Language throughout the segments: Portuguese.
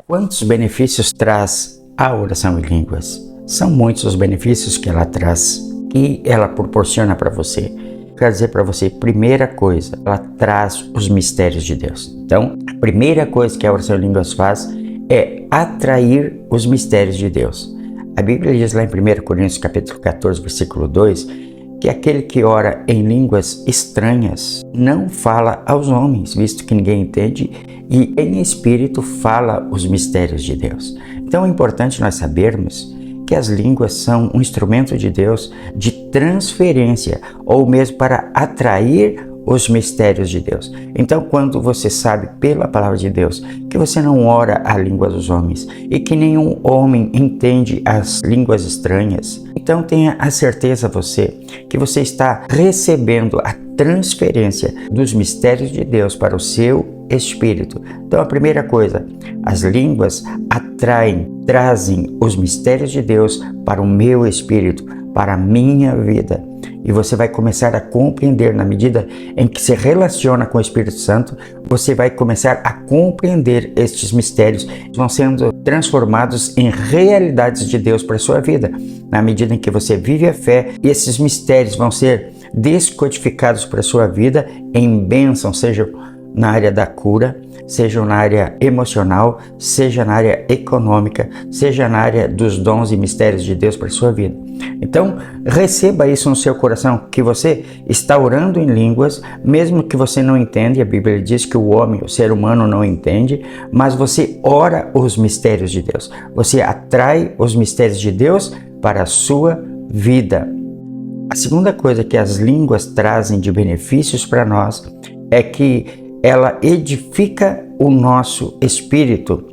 Quantos benefícios traz a oração em línguas? São muitos os benefícios que ela traz, que ela proporciona para você. Quero dizer para você, primeira coisa, ela traz os mistérios de Deus. Então, a primeira coisa que a oração em línguas faz é atrair os mistérios de Deus. A Bíblia diz lá em 1 Coríntios capítulo 14, versículo 2, que aquele que ora em línguas estranhas não fala aos homens, visto que ninguém entende, e em espírito fala os mistérios de Deus. Então é importante nós sabermos que as línguas são um instrumento de Deus de transferência, ou mesmo para atrair os mistérios de Deus. Então, quando você sabe pela palavra de Deus que você não ora a língua dos homens e que nenhum homem entende as línguas estranhas, então tenha a certeza que você está recebendo a transferência dos mistérios de Deus para o seu espírito. Então, a primeira coisa, as línguas trazem os mistérios de Deus para o meu espírito, para a minha vida. E você vai começar a compreender, na medida em que se relaciona com o Espírito Santo, você vai começar a compreender estes mistérios, vão sendo transformados em realidades de Deus para a sua vida. Na medida em que você vive a fé, esses mistérios vão ser descodificados para a sua vida em bênção, seja na área da cura, seja na área emocional, seja na área econômica, seja na área dos dons e mistérios de Deus para a sua vida. Então, receba isso no seu coração, que você está orando em línguas, mesmo que você não entenda. A Bíblia diz que o ser humano não entende, mas você ora os mistérios de Deus. Você atrai os mistérios de Deus para a sua vida. A segunda coisa que as línguas trazem de benefícios para nós é que ela edifica o nosso espírito.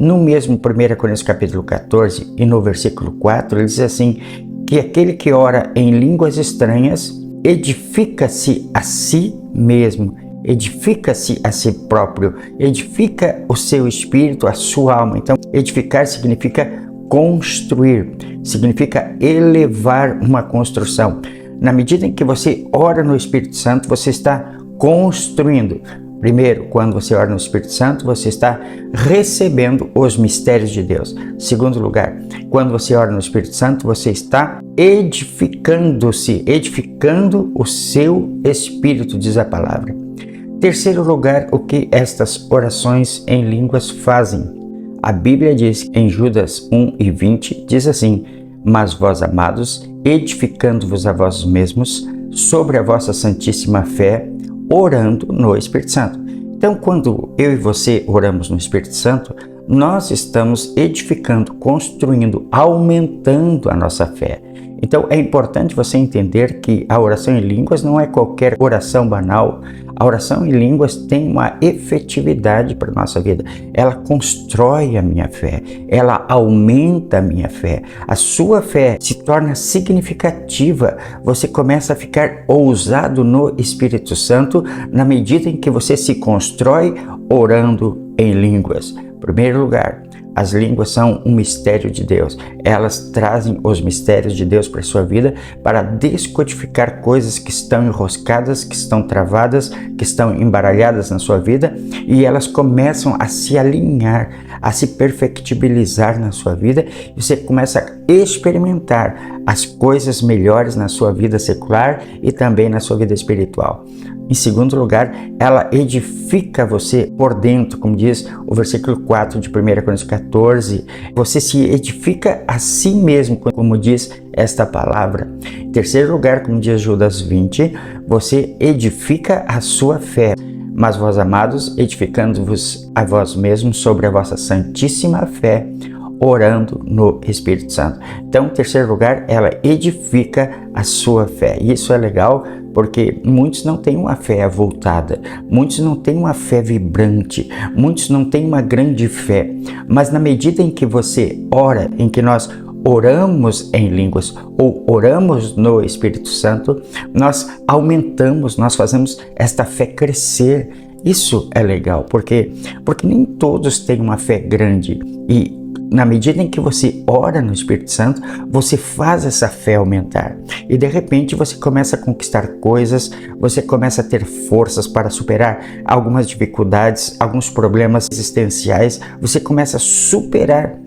No mesmo 1 Coríntios capítulo 14 e no versículo 4, ele diz assim, que aquele que ora em línguas estranhas edifica-se a si mesmo, edifica-se a si próprio, edifica o seu espírito, a sua alma. Então, edificar significa construir, significa elevar uma construção. Na medida em que você ora no Espírito Santo, você está construindo. Primeiro, quando você ora no Espírito Santo, você está recebendo os mistérios de Deus. Segundo lugar, quando você ora no Espírito Santo, você está edificando-se, edificando o seu espírito, diz a palavra. Terceiro lugar, o que estas orações em línguas fazem? A Bíblia diz em Judas 1:20, diz assim, mas vós, amados, edificando-vos a vós mesmos sobre a vossa santíssima fé, orando no Espírito Santo. Então, quando eu e você oramos no Espírito Santo, nós estamos edificando, construindo, aumentando a nossa fé. Então, é importante você entender que a oração em línguas não é qualquer oração banal. A oração em línguas tem uma efetividade para a nossa vida. Ela constrói a minha fé, ela aumenta a minha fé. A sua fé se torna significativa. Você começa a ficar ousado no Espírito Santo na medida em que você se constrói orando em línguas. Em primeiro lugar, as línguas são um mistério de Deus. Elas trazem os mistérios de Deus para a sua vida para descodificar coisas que estão enroscadas, que estão travadas, que estão embaralhadas na sua vida, e elas começam a se alinhar, a se perfectibilizar na sua vida, e você começa a experimentar as coisas melhores na sua vida secular e também na sua vida espiritual. Em segundo lugar, ela edifica você por dentro, como diz o versículo 4 de 1 Coríntios 14. Você se edifica a si mesmo, como diz esta palavra. Em terceiro lugar, como diz Judas 20, você edifica a sua fé. Mas vós, amados, edificando-vos a vós mesmos sobre a vossa santíssima fé, orando no Espírito Santo. Então, em terceiro lugar, ela edifica a sua fé. E isso é legal porque muitos não têm uma fé avultada, muitos não têm uma fé vibrante, muitos não têm uma grande fé. Mas na medida em que você ora, em que nós oramos em línguas ou oramos no Espírito Santo, nós aumentamos, nós fazemos esta fé crescer. Isso é legal, porque nem todos têm uma fé grande, e na medida em que você ora no Espírito Santo, você faz essa fé aumentar. E de repente você começa a conquistar coisas, você começa a ter forças para superar algumas dificuldades, alguns problemas existenciais, você começa a superar.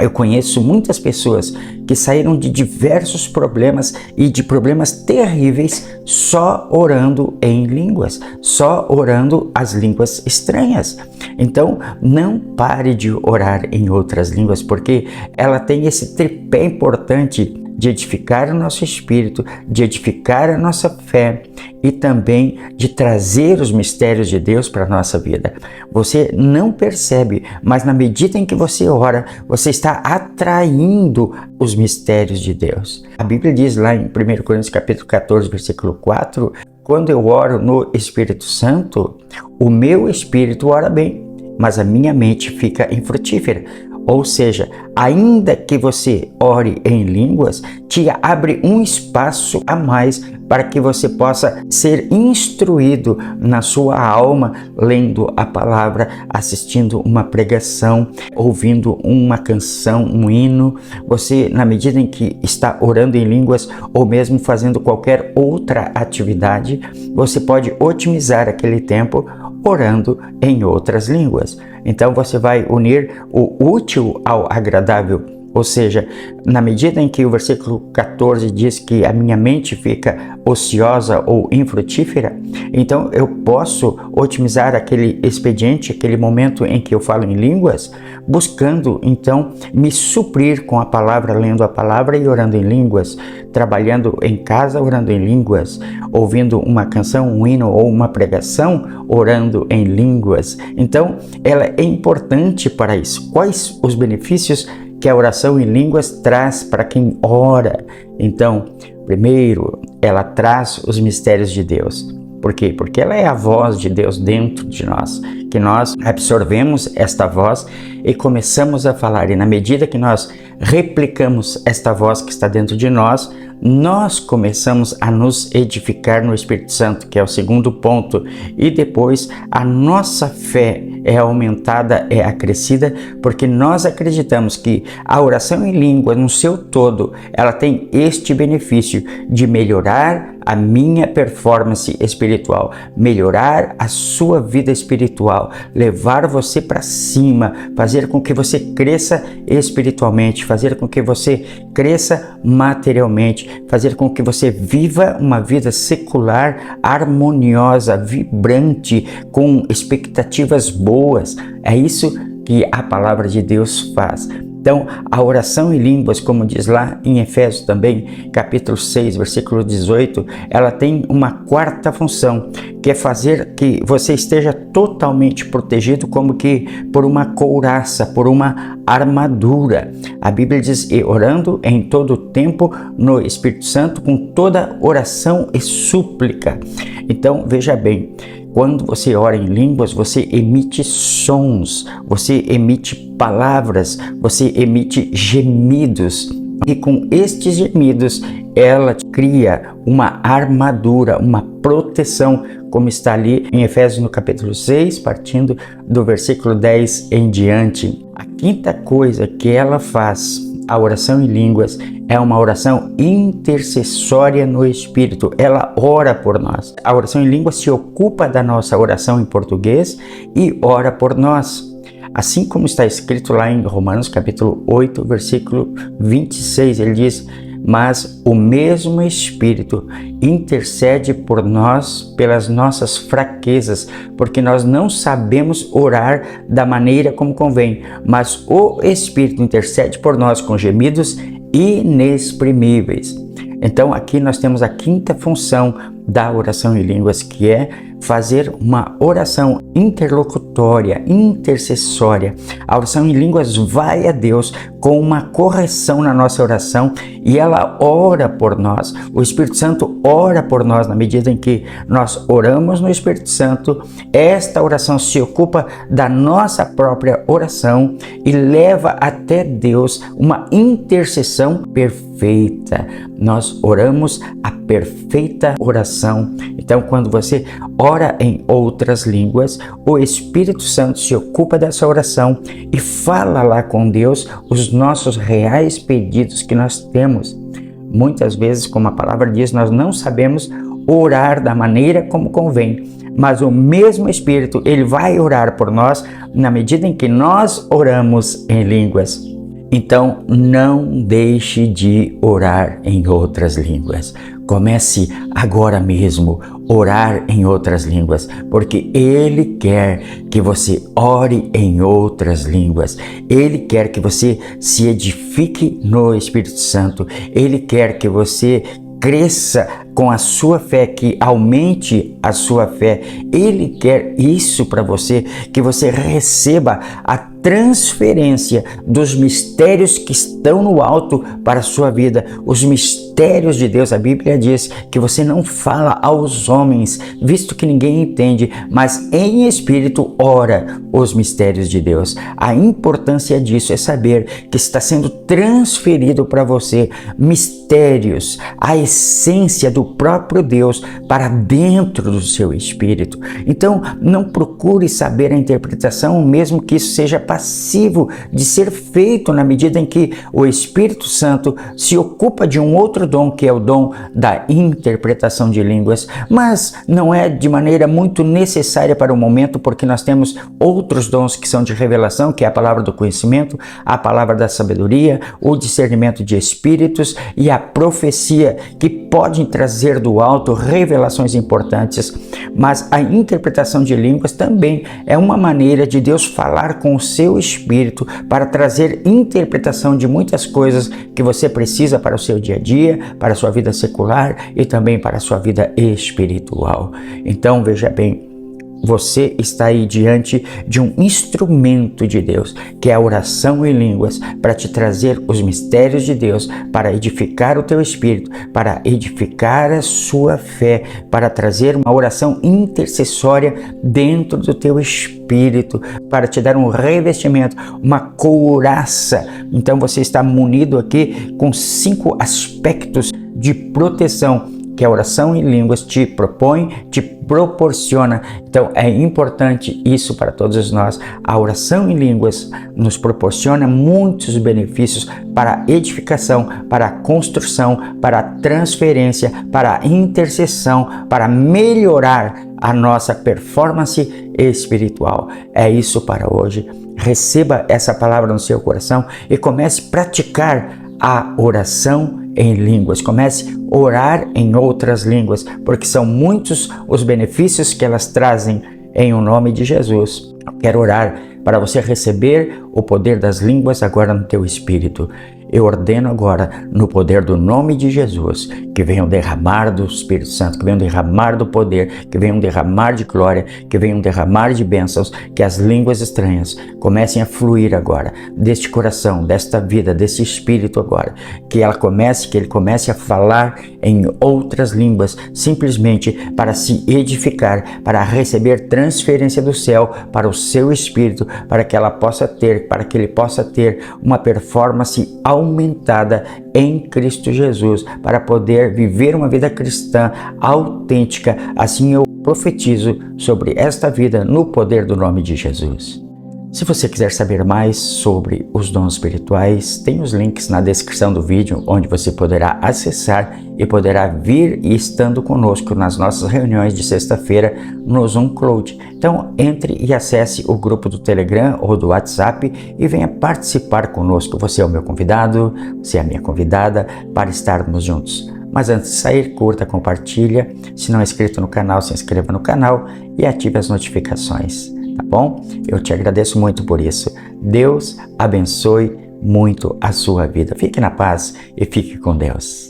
Eu conheço muitas pessoas que saíram de diversos problemas e de problemas terríveis só orando em línguas, só orando as línguas estranhas. Então, não pare de orar em outras línguas, porque ela tem esse tripé importante de edificar o nosso espírito, de edificar a nossa fé e também de trazer os mistérios de Deus para a nossa vida. Você não percebe, mas na medida em que você ora, você está atraindo os mistérios de Deus. A Bíblia diz lá em 1 Coríntios capítulo 14, versículo 4, quando eu oro no Espírito Santo, o meu espírito ora bem, mas a minha mente fica infrutífera. Ou seja, ainda que você ore em línguas, te abre um espaço a mais para que você possa ser instruído na sua alma, lendo a palavra, assistindo uma pregação, ouvindo uma canção, um hino. Você, na medida em que está orando em línguas ou mesmo fazendo qualquer outra atividade, você pode otimizar aquele tempo orando em outras línguas. Então você vai unir o útil ao agradável, ou seja, na medida em que o versículo 14 diz que a minha mente fica ociosa ou infrutífera, então eu posso otimizar aquele expediente, aquele momento em que eu falo em línguas, buscando então me suprir com a palavra, lendo a palavra e orando em línguas, trabalhando em casa orando em línguas, ouvindo uma canção, um hino ou uma pregação, orando em línguas. Então, ela é importante para isso. Quais os benefícios que a oração em línguas traz para quem ora? Então, primeiro, ela traz os mistérios de Deus. Por quê? Porque ela é a voz de Deus dentro de nós, que nós absorvemos esta voz e começamos a falar. E na medida que nós replicamos esta voz que está dentro de nós, nós começamos a nos edificar no Espírito Santo, que é o segundo ponto. E depois a nossa fé é aumentada, é acrescida, porque nós acreditamos que a oração em língua, no seu todo, ela tem este benefício de melhorar a minha performance espiritual, melhorar a sua vida espiritual, levar você para cima, fazer com que você cresça espiritualmente, fazer com que você cresça materialmente, fazer com que você viva uma vida secular, harmoniosa, vibrante, com expectativas boas. É isso que a palavra de Deus faz. Então, a oração em línguas, como diz lá em Efésios também, capítulo 6, versículo 18, ela tem uma quarta função, que é fazer que você esteja totalmente protegido, como que por uma couraça, por uma armadura. A Bíblia diz, e orando em todo o tempo no Espírito Santo, com toda oração e súplica. Então, veja bem, quando você ora em línguas, você emite sons, você emite palavras, você emite gemidos. E com estes gemidos, ela cria uma armadura, uma proteção, como está ali em Efésios no capítulo 6, partindo do versículo 10 em diante. A quinta coisa que ela faz, a oração em línguas, é uma oração intercessória no Espírito. Ela ora por nós. A oração em línguas se ocupa da nossa oração em português e ora por nós. Assim como está escrito lá em Romanos capítulo 8, versículo 26, ele diz, mas o mesmo Espírito intercede por nós pelas nossas fraquezas, porque nós não sabemos orar da maneira como convém, mas o Espírito intercede por nós com gemidos inexprimíveis. Então aqui nós temos a quinta função da oração em línguas, que é fazer uma oração interlocutória, intercessória. A oração em línguas vai a Deus com uma correção na nossa oração e ela ora por nós. O Espírito Santo ora por nós na medida em que nós oramos no Espírito Santo. Esta oração se ocupa da nossa própria oração e leva até Deus uma intercessão perfeita. Nós oramos a perfeita oração. Então, quando você ora ora em outras línguas, o Espírito Santo se ocupa dessa oração e fala lá com Deus os nossos reais pedidos que nós temos. Muitas vezes, como a palavra diz, nós não sabemos orar da maneira como convém, mas o mesmo Espírito, ele vai orar por nós na medida em que nós oramos em línguas. Então, não deixe de orar em outras línguas. Comece agora mesmo a orar em outras línguas, porque Ele quer que você ore em outras línguas. Ele quer que você se edifique no Espírito Santo. Ele quer que você cresça com a sua fé, que aumente a sua fé. Ele quer isso para você, que você receba a transferência dos mistérios que estão no alto para a sua vida, os mistérios de Deus. A Bíblia diz que você não fala aos homens, visto que ninguém entende, mas em espírito ora os mistérios de Deus. A importância disso é saber que está sendo transferido para você mistérios, a essência do próprio Deus para dentro do seu espírito. Então, não procure saber a interpretação, mesmo que isso seja passivo de ser feito na medida em que o Espírito Santo se ocupa de um outro dom, que é o dom da interpretação de línguas, mas não é de maneira muito necessária para o momento, porque nós temos outros dons que são de revelação, que é a palavra do conhecimento, a palavra da sabedoria, o discernimento de espíritos e a profecia, que podem trazer do alto revelações importantes. Mas a interpretação de línguas também é uma maneira de Deus falar com o seu espírito para trazer interpretação de muitas coisas que você precisa para o seu dia a dia, para a sua vida secular e também para a sua vida espiritual. Então, veja bem, você está aí diante de um instrumento de Deus, que é a oração em línguas, para te trazer os mistérios de Deus, para edificar o teu espírito, para edificar a sua fé, para trazer uma oração intercessória dentro do teu espírito, para te dar um revestimento, uma couraça. Então você está munido aqui com 5 aspectos de proteção que a oração em línguas te propõe, te proporciona. Então é importante isso para todos nós. A oração em línguas nos proporciona muitos benefícios para a edificação, para a construção, para a transferência, para a intercessão, para melhorar a nossa performance espiritual. É isso para hoje. Receba essa palavra no seu coração e comece a praticar a oração em línguas. Comece a orar em outras línguas, porque são muitos os benefícios que elas trazem em o nome de Jesus. Quero orar para você receber o poder das línguas agora no teu espírito. Eu ordeno agora, no poder do nome de Jesus, que venham derramar do Espírito Santo, que venham derramar do poder, que venham derramar de glória, que venham derramar de bênçãos, que as línguas estranhas comecem a fluir agora, deste coração, desta vida, desse espírito agora, que ele comece a falar em outras línguas, simplesmente para se edificar, para receber transferência do céu para o seu espírito, para que ele possa ter uma performance aumentada em Cristo Jesus, para poder viver uma vida cristã autêntica. Assim eu profetizo sobre esta vida no poder do nome de Jesus. Se você quiser saber mais sobre os dons espirituais, tem os links na descrição do vídeo, onde você poderá acessar e poderá vir estando conosco nas nossas reuniões de sexta-feira no Zoom Cloud. Então entre e acesse o grupo do Telegram ou do WhatsApp e venha participar conosco. Você é o meu convidado, você é a minha convidada para estarmos juntos. Mas antes de sair, curta, compartilha. Se não é inscrito no canal, se inscreva no canal e ative as notificações. Tá bom? Eu te agradeço muito por isso. Deus abençoe muito a sua vida. Fique na paz e fique com Deus.